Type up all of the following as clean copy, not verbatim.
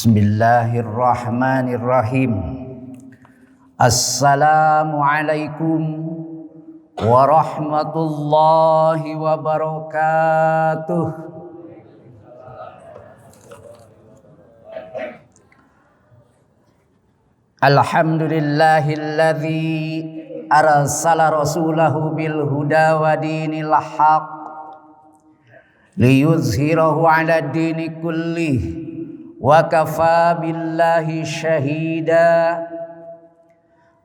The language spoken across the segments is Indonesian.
Bismillahirrahmanirrahim. Assalamualaikum warahmatullahi wabarakatuh. Alhamdulillahilladzi arsala rasulahu bil huda wa dinil haq liyuzhirahu 'ala dini kullih wa kafa billahi syahida.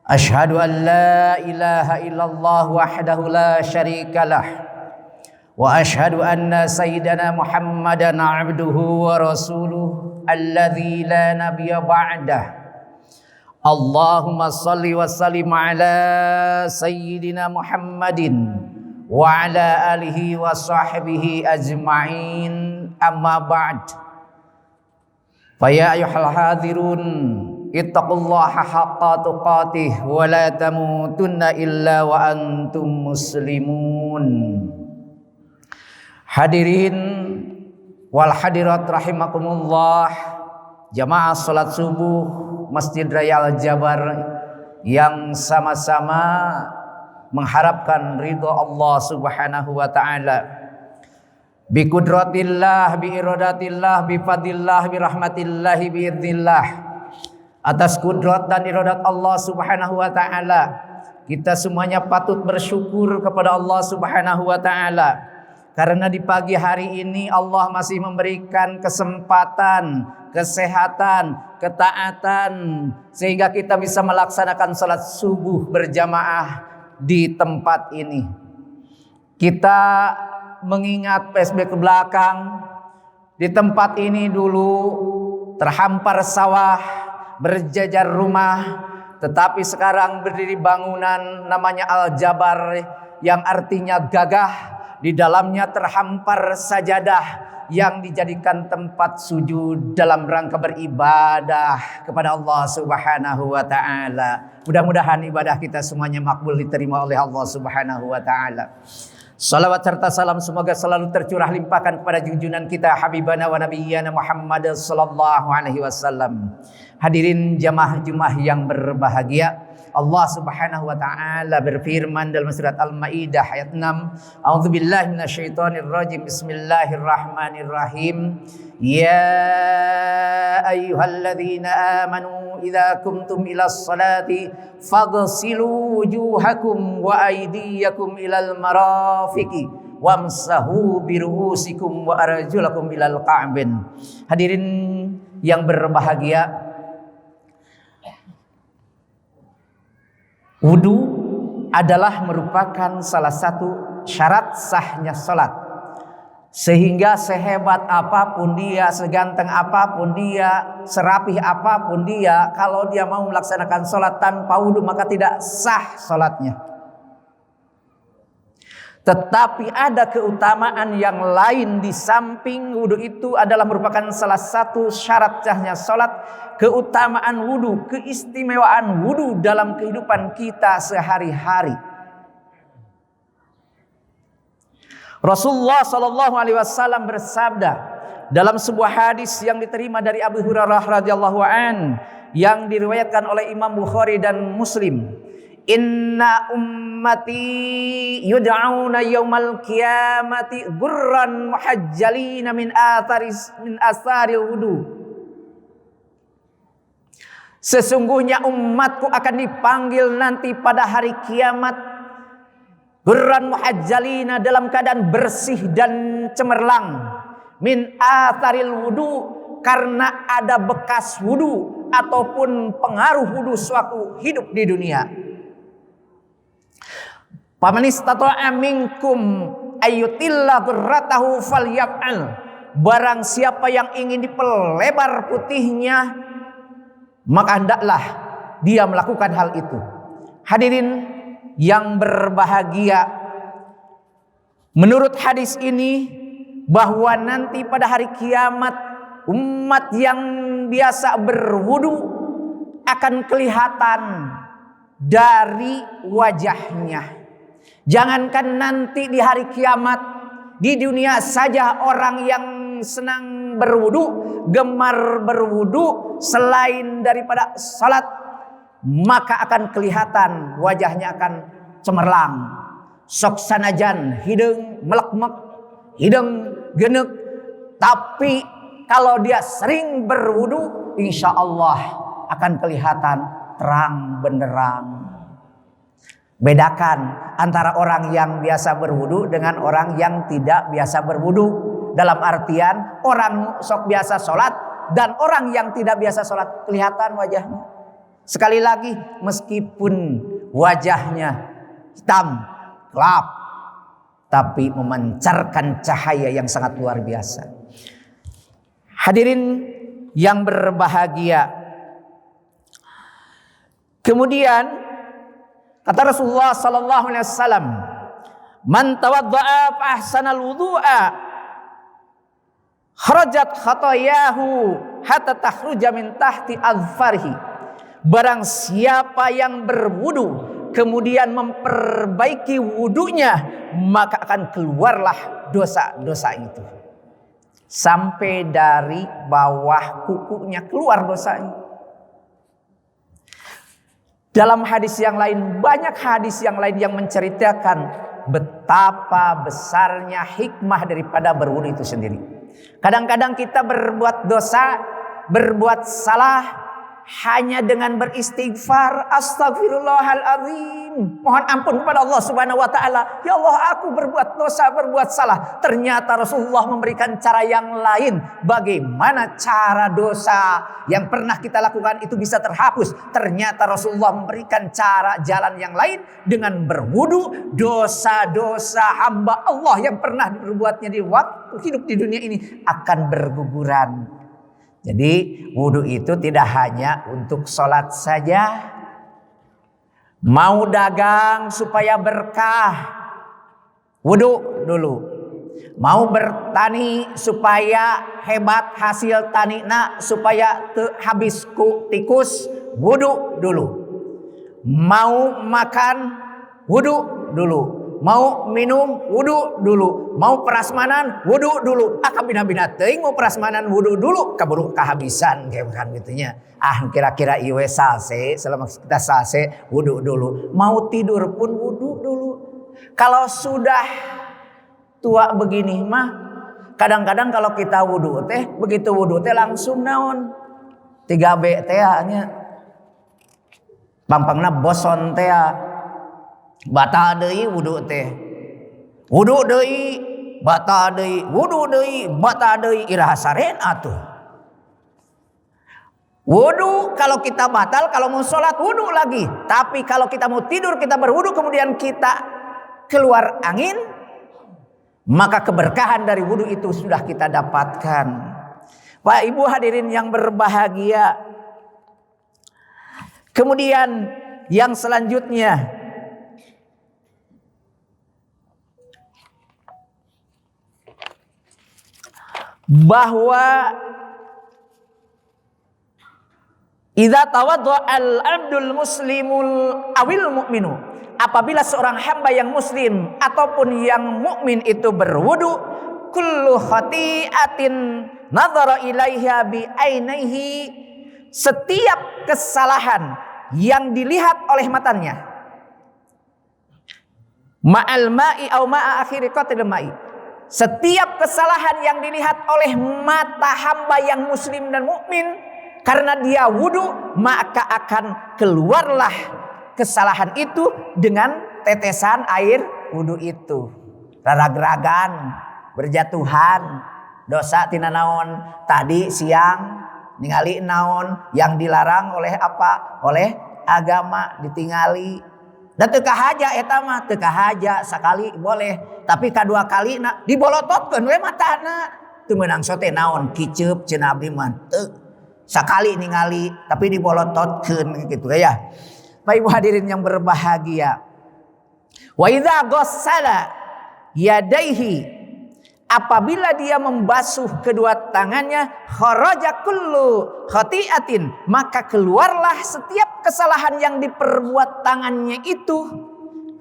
Asyhadu an la ilaha illallah wahdahu la syarikalah wa asyhadu anna sayyidana Muhammadan abduhu wa rasuluh alladzi la nabiyya ba'dah. Allahumma salli wa sallim ala sayyidina Muhammadin wa ala alihi wa sahbihi ajma'in, amma ba'd. Faya ayyuhal hadirun ittaqullaha haqqa tuqatih wa la tamutunna illa wa antum muslimun. Hadirin wal hadirat rahimakumullah, jamaah salat subuh Masjid Raya Al-Jabar yang sama-sama mengharapkan ridha Allah Subhanahu wa taala. Bi kudratillah, bi iradatillah, bi fadillah, bi rahmatillah, bi idznillah. Atas kudrat dan iradat Allah Subhanahu wa taala, kita semuanya patut bersyukur kepada Allah Subhanahu wa taala. Karena di pagi hari ini Allah masih memberikan kesempatan, kesehatan, ketaatan sehingga kita bisa melaksanakan salat subuh berjamaah di tempat ini. Kita mengingat PSB ke belakang, di tempat ini dulu terhampar sawah, berjajar rumah, tetapi sekarang berdiri bangunan namanya Al-Jabar yang artinya gagah. Di dalamnya terhampar sajadah yang dijadikan tempat sujud dalam rangka beribadah kepada Allah Subhanahu wa taala. Mudah-mudahan ibadah kita semuanya makbul diterima oleh Allah Subhanahu wa taala. Salawat serta salam semoga selalu tercurah limpahkan kepada junjungan kita Habibana wa Nabiyyana Muhammad sallallahu alaihi wasallam. Hadirin jamaah Jumat yang berbahagia, Allah Subhanahu wa taala berfirman dalam surat Al-Maidah ayat 6, A'udzubillahi minasyaitonir rajim. Bismillahirrahmanirrahim. Ya ayyuhalladzina amanu idza kumtum ilas salati faghsilu wujuhakum wa aydiyakum ilal marafiqi wamsahu biruusikum wa arjulakum ilal ka'bain. Hadirin yang berbahagia, wudu adalah merupakan salah satu syarat sahnya salat. Sehingga sehebat apapun dia, seganteng apapun dia, serapih apapun dia, kalau dia mau melaksanakan salat tanpa wudu maka tidak sah salatnya. Tetapi ada keutamaan yang lain di samping wudu itu adalah merupakan salah satu syarat sahnya salat. Keutamaan wudu, keistimewaan wudu dalam kehidupan kita sehari-hari. Rasulullah sallallahu alaihi wasallam bersabda dalam sebuah hadis yang diterima dari Abu Hurairah radhiyallahu an, yang diriwayatkan oleh Imam Bukhari dan Muslim. Inna ummati yud'auna yaumal qiyamati gurran muhajjalina min atharil wudu. Sesungguhnya umatku akan dipanggil nanti pada hari kiamat gurran muhajjalina, dalam keadaan bersih dan cemerlang, min atharil wudu, karena ada bekas wudu ataupun pengaruh wudu sewaktu hidup di dunia. Faman istata'a minkum ayyutilla ghurratahu falyaf'al. Barang siapa yang ingin dipelebar putihnya, maka hendaklah dia melakukan hal itu. Hadirin yang berbahagia, menurut hadis ini bahwa nanti pada hari kiamat umat yang biasa berwudu akan kelihatan dari wajahnya. Jangankan nanti di hari kiamat, di dunia saja orang yang senang berwudu gemar berwudu selain daripada salat, maka akan kelihatan wajahnya akan cemerlang. Sok sanajan hideung melekmek, hideung geneuk, tapi kalau dia sering berwudu, insya Allah akan kelihatan terang benderang. Bedakan antara orang yang biasa berwudu dengan orang yang tidak biasa berwudu. Dalam artian orang sok biasa sholat dan orang yang tidak biasa sholat kelihatan wajahnya. Sekali lagi, meskipun wajahnya hitam, gelap, tapi memancarkan cahaya yang sangat luar biasa. Hadirin yang berbahagia. Kemudian kata Rasulullah sallallahu alaihi wasallam, "Man tawadda'a fa ahsanal wudu'a, kharajat khatayahu hatta takhruja min tahti azfarihi." Barang siapa yang berwudu kemudian memperbaiki wudunya, maka akan keluarlah dosa-dosa itu sampai dari bawah kukunya keluar dosanya. Dalam hadis yang lain, banyak hadis yang lain yang menceritakan betapa besarnya hikmah daripada berwudu itu sendiri. Kadang-kadang kita berbuat dosa, berbuat salah hanya dengan beristighfar, astagfirullahaladzim, mohon ampun kepada Allah subhanahu wa ta'ala. Ya Allah, aku berbuat dosa, berbuat salah. Ternyata Rasulullah memberikan cara yang lain. Bagaimana cara dosa yang pernah kita lakukan itu bisa terhapus. Ternyata Rasulullah memberikan cara jalan yang lain. Dengan berwudu, dosa-dosa hamba Allah yang pernah diperbuatnya di waktu hidup di dunia ini akan berguguran. Jadi wudu itu tidak hanya untuk sholat saja. Mau dagang supaya berkah, wudu dulu. Mau bertani supaya hebat hasil tanina, supaya habis ku tikus, wudu dulu. Mau makan, wudu dulu. Mau minum, wudu dulu. Mau prasmanan, wudu dulu. Kabina-bina teuing mau prasmanan, wudu dulu. Kaburu kehabisan kayak kan gitunya. Kira-kira ieu salse, selama kita salse wudu dulu. Mau tidur pun wudu dulu. Kalau sudah tua begini mah, kadang-kadang kalau kita wudu teh, begitu wudu teh langsung naon? 3B teh nya. Pampangna boson teh. Batal deui wudu teh. Wudu deui, batal deui, wudu deui, batal deui, iraha saren atuh. Wudu kalau kita batal, kalau mau sholat wudu lagi. Tapi kalau kita mau tidur, kita berwudu kemudian kita keluar angin, maka keberkahan dari wudu itu sudah kita dapatkan. Pak Ibu hadirin yang berbahagia. Kemudian yang selanjutnya, bahwa idza tawadda al-abdul muslimul awil mu'minu, apabila seorang hamba yang muslim ataupun yang mukmin itu berwudu, kullu khati'atin nadhara ilaiha bi ainaihi, setiap kesalahan yang dilihat oleh matanya, ma'al ma'i au ma'a akhiri qatil ma'i, setiap kesalahan yang dilihat oleh mata hamba yang muslim dan mukmin karena dia wudu, maka akan keluarlah kesalahan itu dengan tetesan air wudu itu. Rarag-ragan, berjatuhan, dosa tina naon tadi siang ningali naon yang dilarang oleh apa? Oleh agama ditingali. Dan teu kahaja eta mah, teu kahaja sakali boleh, tapi kadua kali na dibolototkeun we matana. Teu meunang sote naon kiceup cenah abdi mah teu. Sakali ningali tapi dibolototkeun gitu ya. Bapak Ibu hadirin yang berbahagia. Wa idza ghassala yadaihi, apabila dia membasuh kedua tangannya, kharaja kullu khati'atin, maka keluarlah setiap kesalahan yang diperbuat tangannya itu.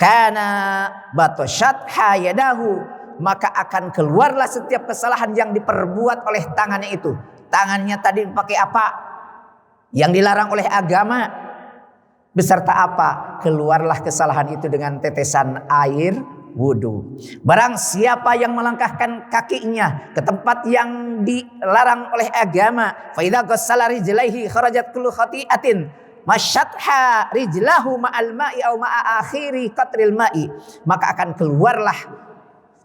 Kana batashat hayadahu, maka akan keluarlah setiap kesalahan yang diperbuat oleh tangannya itu. Tangannya tadi pakai apa? Yang dilarang oleh agama. Beserta apa? Keluarlah kesalahan itu dengan tetesan air wudu. Barang siapa yang melangkahkan kakinya ke tempat yang dilarang oleh agama, fa idza ghassala rijlaihi kharajat kullu khati'atin masyatha rijlahu ma'al ma'i au ma'a akhiri qatril ma'i, maka akan keluarlah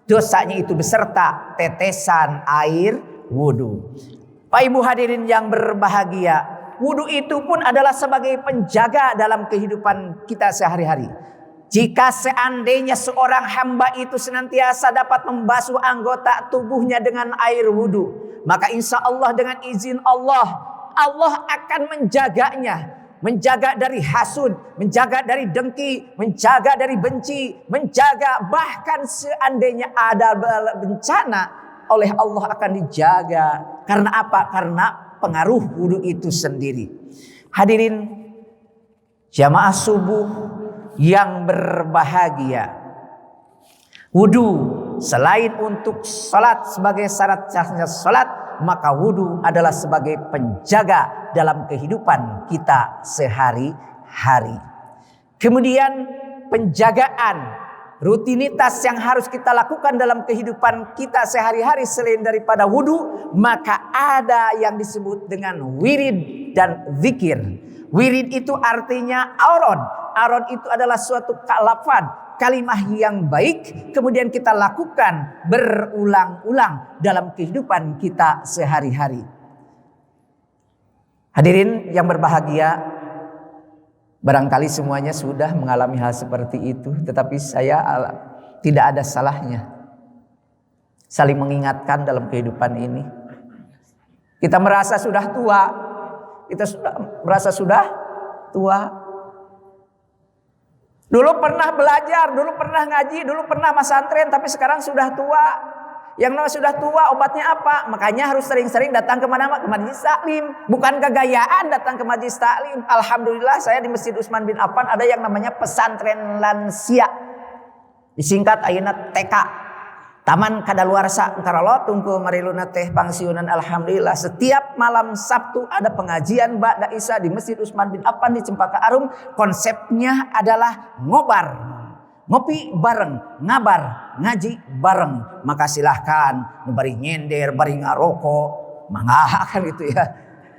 dosanya itu beserta tetesan air wudu. Pak Ibu hadirin yang berbahagia, wudu itu pun adalah sebagai penjaga dalam kehidupan kita sehari-hari. Jika seandainya seorang hamba itu senantiasa dapat membasuh anggota tubuhnya dengan air wudu, maka insya Allah dengan izin Allah, Allah akan menjaganya. Menjaga dari hasud, menjaga dari dengki, menjaga dari benci, menjaga bahkan seandainya ada bencana, oleh Allah akan dijaga. Karena apa? Karena pengaruh wudu itu sendiri. Hadirin jamaah subuh yang berbahagia, wudu selain untuk salat sebagai syarat sahnya salat, maka wudu adalah sebagai penjaga dalam kehidupan kita sehari-hari. Kemudian penjagaan rutinitas yang harus kita lakukan dalam kehidupan kita sehari-hari selain daripada wudu, maka ada yang disebut dengan wirid dan zikir. Wirid itu artinya aurad. Aurad itu adalah suatu lafaz, kalimah yang baik, kemudian kita lakukan berulang-ulang dalam kehidupan kita sehari-hari. Hadirin yang berbahagia, barangkali semuanya sudah mengalami hal seperti itu, tetapi saya tidak ada salahnya saling mengingatkan dalam kehidupan ini. Kita merasa sudah tua, merasa sudah tua. Dulu pernah belajar, dulu pernah ngaji, dulu pernah masantren, tapi sekarang sudah tua. Yang namanya sudah tua, obatnya apa? Makanya harus sering-sering datang ke mana? Ke majelis taklim. Bukan kegayaan datang ke majelis taklim. Alhamdulillah saya di Masjid Utsman bin Affan ada yang namanya pesantren lansia. Disingkat ayeuna TK. Taman Kadaluarsa Karalo tungku mariluna teh pangsiunan. Alhamdulillah setiap malam Sabtu ada pengajian ba'da Isya di Masjid Utsman bin Affan di Cempaka Arum. Konsepnya adalah ngobar, ngopi bareng, ngabar, ngaji bareng. Maka silahkan bari nyender, bari ngarokok, mangga kan gitu ya.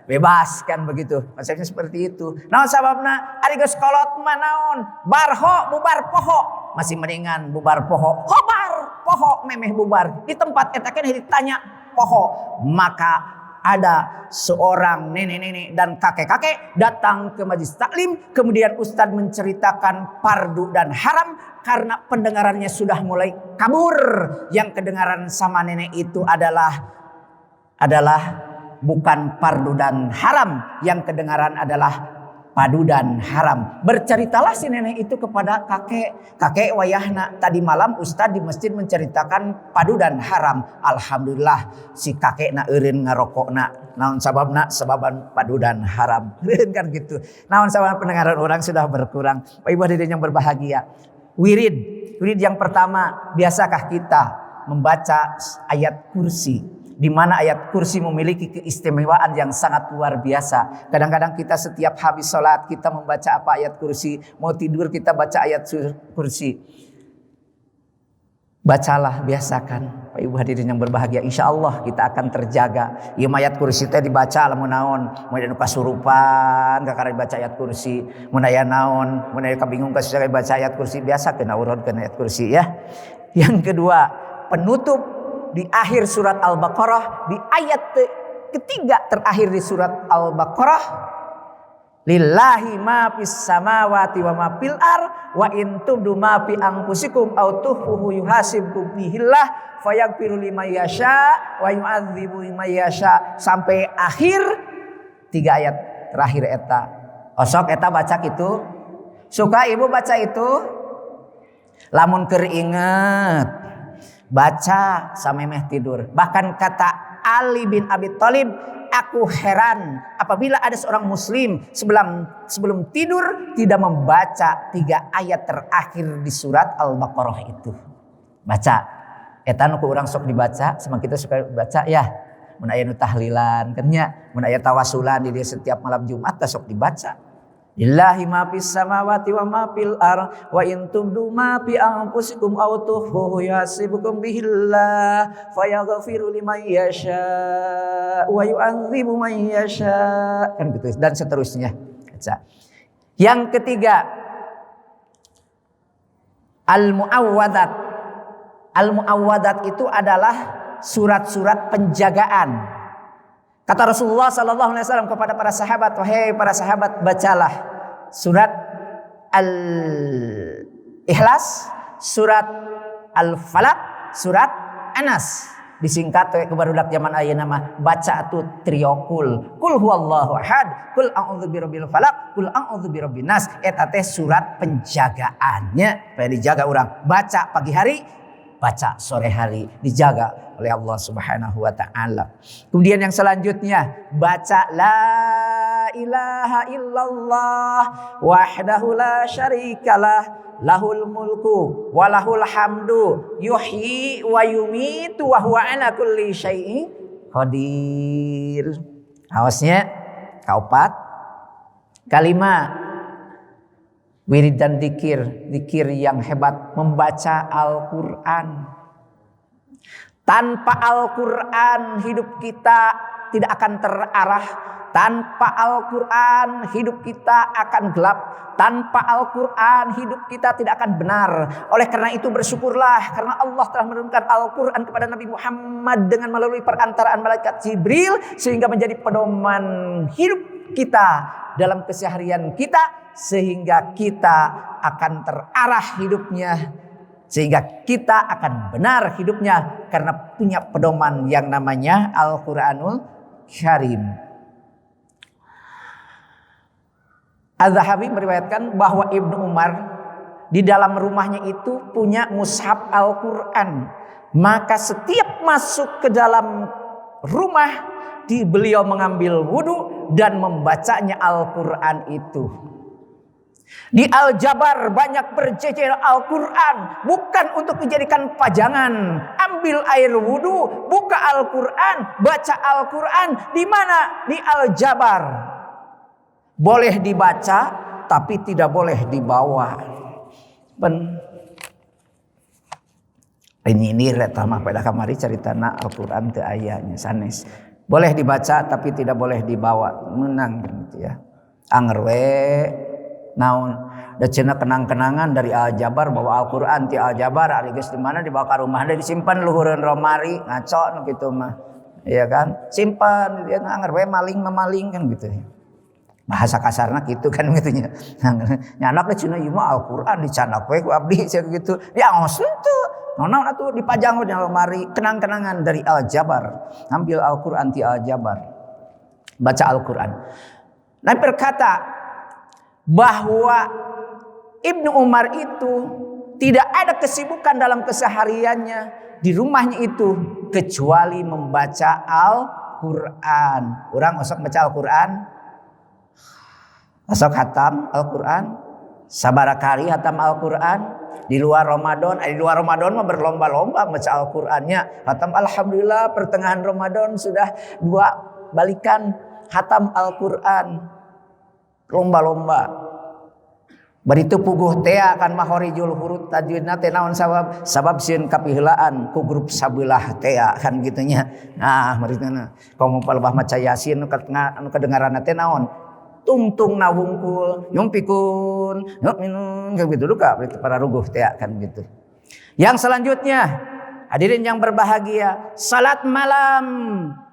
Bebas kan begitu. Konsepnya seperti itu. Naon sababna? Ari geus kolot mah naon? Barho bubar poho. Masih mendingan bubar poho. Hobar poho memeh bubar. Di tempat eta kan ditanya poho. Maka ada seorang nenek-nenek dan kakek-kakek datang ke majelis taklim. Kemudian ustadz menceritakan fardu dan haram karena pendengarannya sudah mulai kabur. Yang kedengaran sama nenek itu adalah bukan fardu dan haram, yang kedengaran adalah padu dan haram. Berceritalah si nenek itu kepada kakek wayahna, tadi malam ustadz di masjid menceritakan padu dan haram. Alhamdulillah si kakek na eureun ngarokokna. Naon sababna? Sababan padu dan haram. Kan gitu. Naon sabab pendengaran orang sudah berkurang. Bapak Ibu hadirin yang berbahagia. Wirid yang pertama, biasakah kita membaca ayat kursi? Di mana ayat kursi memiliki keistimewaan yang sangat luar biasa. Kadang-kadang kita setiap habis sholat kita membaca apa ayat kursi. Mau tidur kita baca ayat kursi. Bacalah, biasakan. Pak Ibu hadirin yang berbahagia, insya Allah kita akan terjaga. Ieu ayat kursi teh dibaca lamun naon, mun anu kasurupan kakara baca ayat kursi, mun aya naon, mun aya kabingung kasurupan baca ayat kursi, biasa kena urutkeun ayat kursi ya. Yang kedua, penutup di akhir surat Al-Baqarah, di ayat ketiga terakhir di surat Al-Baqarah, lillahi ma fis samawati wa ma fil ar wa in tubdu ma fi anfusikum aw tukhfuhu yuhasibkum bihillah fayaghfiru liman yasha wa yu'adzibu liman yasha, sampai akhir 3 ayat terakhir eta. Osok eta baca kitu. Suka ibu baca itu? Lamun keur inget baca samemeh tidur. Bahkan kata Ali bin Abi Thalib, aku heran apabila ada seorang muslim sebelum tidur tidak membaca 3 ayat terakhir di surat Al-Baqarah itu. Baca. Eta nu ku urang sok dibaca, sama kita suka baca ya. mun aya nu tahlilan kan nya, mun aya tawasulan di setiap malam Jumat sok dibaca. Lillahi ma fis samawati wa ma fil ardh wa in tubdu ma fi anfusikum aw tukhfuhu yuhasibukum bihillah fayaghfiru liman yasha wa yu'adzibu man yasha kan gitu dan seterusnya. Yang ketiga al-muawwadat. Al-muawwadat itu adalah surat-surat penjagaan. Kata Rasulullah sallallahu alaihi wasallam kepada para sahabat, wahai para sahabat, bacalah surat Al-Ikhlas, surat Al-Falaq, surat Anas. Disingkat ke barudak zaman ayeuna mah baca atuh trio kul huwallahu ahad, kul a'udzu birabbil falaq, kul a'udzu birabbin nas. Eta teh surat penjagaannya, supaya dijaga urang. Baca pagi hari, baca sore hari, dijaga oleh Allah Subhanahu wa taala. Kemudian yang selanjutnya baca la ilaha illallah wahdahu la syarikalah lahul mulku wa lahul hamdu yuhyi wa yumitu wa huwa ala kulli syai'in qadir. Awasnya kaopat kalima wirid dan zikir yang hebat, membaca Al-Qur'an. Tanpa Al-Qur'an hidup kita tidak akan terarah. Tanpa Al-Qur'an hidup kita akan gelap. Tanpa Al-Qur'an hidup kita tidak akan benar. Oleh karena itu bersyukurlah karena Allah telah menurunkan Al-Qur'an kepada Nabi Muhammad dengan melalui perantaraan malaikat Jibril sehingga menjadi pedoman hidup kita dalam keseharian kita, sehingga kita akan terarah hidupnya, sehingga kita akan benar hidupnya karena punya pedoman yang namanya Al-Qur'anul Karim. Az-Zahabi meriwayatkan bahwa Ibnu Umar di dalam rumahnya itu punya mushaf Al-Qur'an. Maka setiap masuk ke dalam rumah beliau mengambil wudu dan membacanya Al-Qur'an itu. Di Al-Jabar banyak berjejer Al-Qur'an, bukan untuk dijadikan pajangan. Ambil air wudu, buka Al-Qur'an, baca Al-Qur'an. Di mana? Di Al-Jabar. Boleh dibaca tapi tidak boleh dibawa. Ini retama pada kamari ceritana Al-Qur'an teu ayanya sanes. Boleh dibaca tapi tidak boleh dibawa. Menang gitu ya. Anger we naon da cenah kenang-kenangan dari Al-Jabar bawa Al-Qur'an ti Al-Jabar ari geus di mana dibawa ka rumah da disimpan luhureun romari ngaco nu kitu mah. Iya kan? Simpan dia anger we maling kan gitu ya. Bahasa kasarna gitu kan gitunya. Nyanak cenah ieu mah Al-Qur'an dicanak we ku abdi sia gitu. Ya ngos teu. Naon atuh dipajang di lemari kenang-kenangan dari Al-Jabar. Ambil Al-Qur'an ti Al-Jabar. Baca Al-Qur'an. Nabi berkata bahwa Ibnu Umar itu tidak ada kesibukan dalam kesehariannya di rumahnya itu kecuali membaca Al-Qur'an. Urang osok baca Al-Qur'an. Osok hatam Al-Qur'an. Sabarakari hatam Al-Qur'an. Di luar Ramadan mah berlomba-lomba baca Al-Qur'annya. Hatam alhamdulillah pertengahan Ramadan sudah 2 balikan hatam Al-Qur'an. Lomba-lomba. Baritu puguh teh akan mahorijul huruf tajwidna teh naon sabab sieun kapiheulaan ku grup sabelah teh kan gitunya. Nah, maritana komo palebah maca Yasin anu kadengaranna teh naon? Tungtung nawungkul yumpikun yu'minun kayak gitu duka para ruguh teh kan gitu. Yang selanjutnya hadirin yang berbahagia, salat malam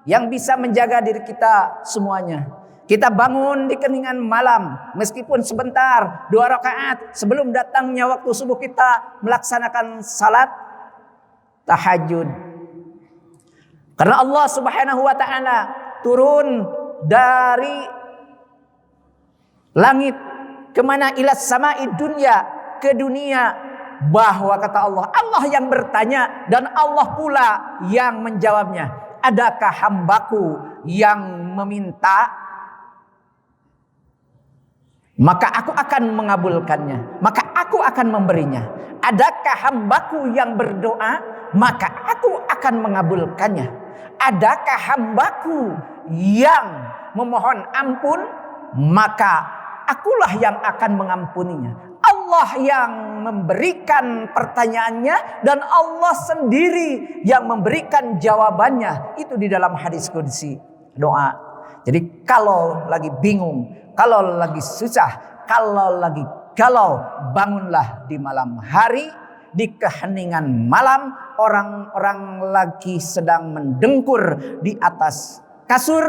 yang bisa menjaga diri kita semuanya. Kita bangun di keningan malam meskipun sebentar 2 rakaat sebelum datangnya waktu subuh kita melaksanakan salat tahajud. Karena Allah Subhanahu wa taala turun dari langit kemana ilas sama'i dunya ke dunia, bahwa kata Allah yang bertanya dan Allah pula yang menjawabnya. Adakah hambaku yang meminta, maka aku akan mengabulkannya, maka aku akan memberinya. Adakah hambaku yang berdoa, maka aku akan mengabulkannya. adakah hambaku yang memohon ampun, maka akulah yang akan mengampuninya. Allah yang memberikan pertanyaannya dan Allah sendiri yang memberikan jawabannya. Itu di dalam hadis qudsi, doa. Jadi kalau lagi bingung, kalau lagi susah, kalau lagi galau, bangunlah di malam hari, di keheningan malam, orang-orang lagi sedang mendengkur di atas kasur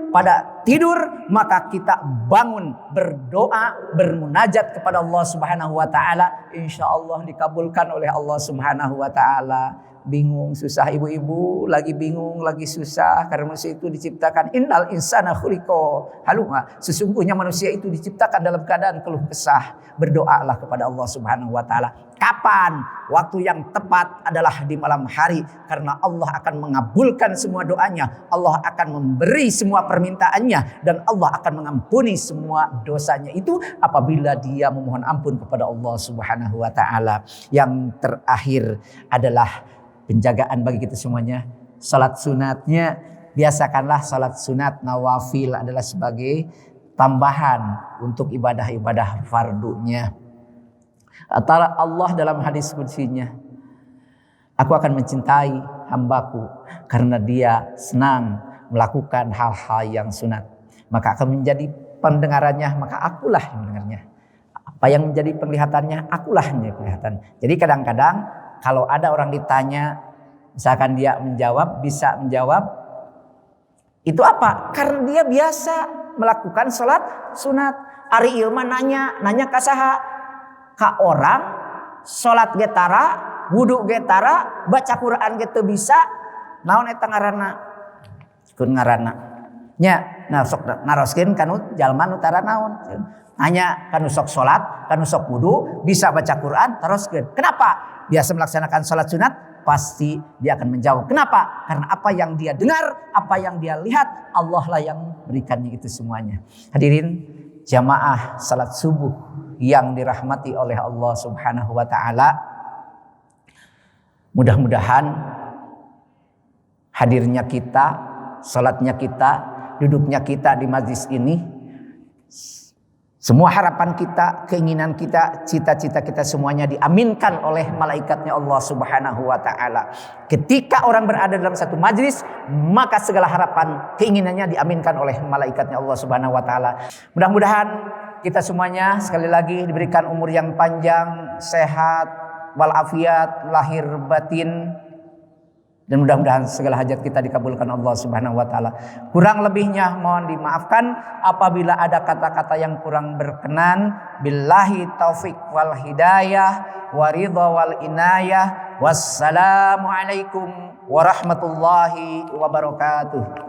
pada tidur, maka kita bangun berdoa, bermunajat kepada Allah Subhanahu wa taala, insyaallah dikabulkan oleh Allah Subhanahu wa taala. Bingung, susah, ibu-ibu lagi bingung, lagi susah, karena manusia itu diciptakan innal insana khuliqa halu'a. Sesungguhnya manusia itu diciptakan dalam keadaan keluh kesah. Berdoalah kepada Allah Subhanahu wa taala. Kapan? Waktu yang tepat adalah di malam hari, karena Allah akan mengabulkan semua doanya, Allah akan memberi semua permintaannya, dan Allah akan mengampuni semua dosanya itu apabila dia memohon ampun kepada Allah Subhanahu wa taala. Yang terakhir adalah penjagaan bagi kita semuanya. Salat sunatnya, biasakanlah salat sunat nawafil adalah sebagai tambahan untuk ibadah-ibadah fardunya. Antara Allah dalam hadis qudsinya, aku akan mencintai hambaku karena dia senang melakukan hal-hal yang sunat. Maka akan menjadi pendengarannya, maka akulah yang mendengarnya. Apa yang menjadi penglihatannya, akulah yang menjadi penglihatan. Jadi kadang-kadang kalau ada orang ditanya, misalkan dia bisa menjawab, itu apa? Karena dia biasa melakukan sholat sunat. Ari ilma nanya kasaha ka orang, sholat getara, wudu getara, baca Quran gitu bisa, naon eta ngaranna? Kun ngaranna. Nya, nah sok naroskeun kanu jalma nu tara naon? Nanya kanu sok sholat, kanu sok wudu, bisa baca Quran, teruskeun. Kenapa? Biasa melaksanakan sholat sunat, pasti dia akan menjawab. Kenapa? Karena apa yang dia dengar, apa yang dia lihat, Allah lah yang berikannya itu semuanya. Hadirin jamaah salat subuh yang dirahmati oleh Allah Subhanahu wa taala. Mudah-mudahan hadirnya kita, salatnya kita, duduknya kita di majlis ini, semua harapan kita, keinginan kita, cita-cita kita semuanya diaminkan oleh malaikatnya Allah Subhanahu wa taala. Ketika orang berada dalam satu majlis, maka segala harapan, keinginannya diaminkan oleh malaikatnya Allah Subhanahu wa taala. Mudah-mudahan kita semuanya sekali lagi diberikan umur yang panjang, sehat, walafiat, lahir batin. Dan mudah-mudahan segala hajat kita dikabulkan Allah Subhanahu wa taala. Kurang lebihnya mohon dimaafkan apabila ada kata-kata yang kurang berkenan. Billahi taufik wal hidayah wa ridha wal inayah. Wassalamualaikum warahmatullahi wabarakatuh.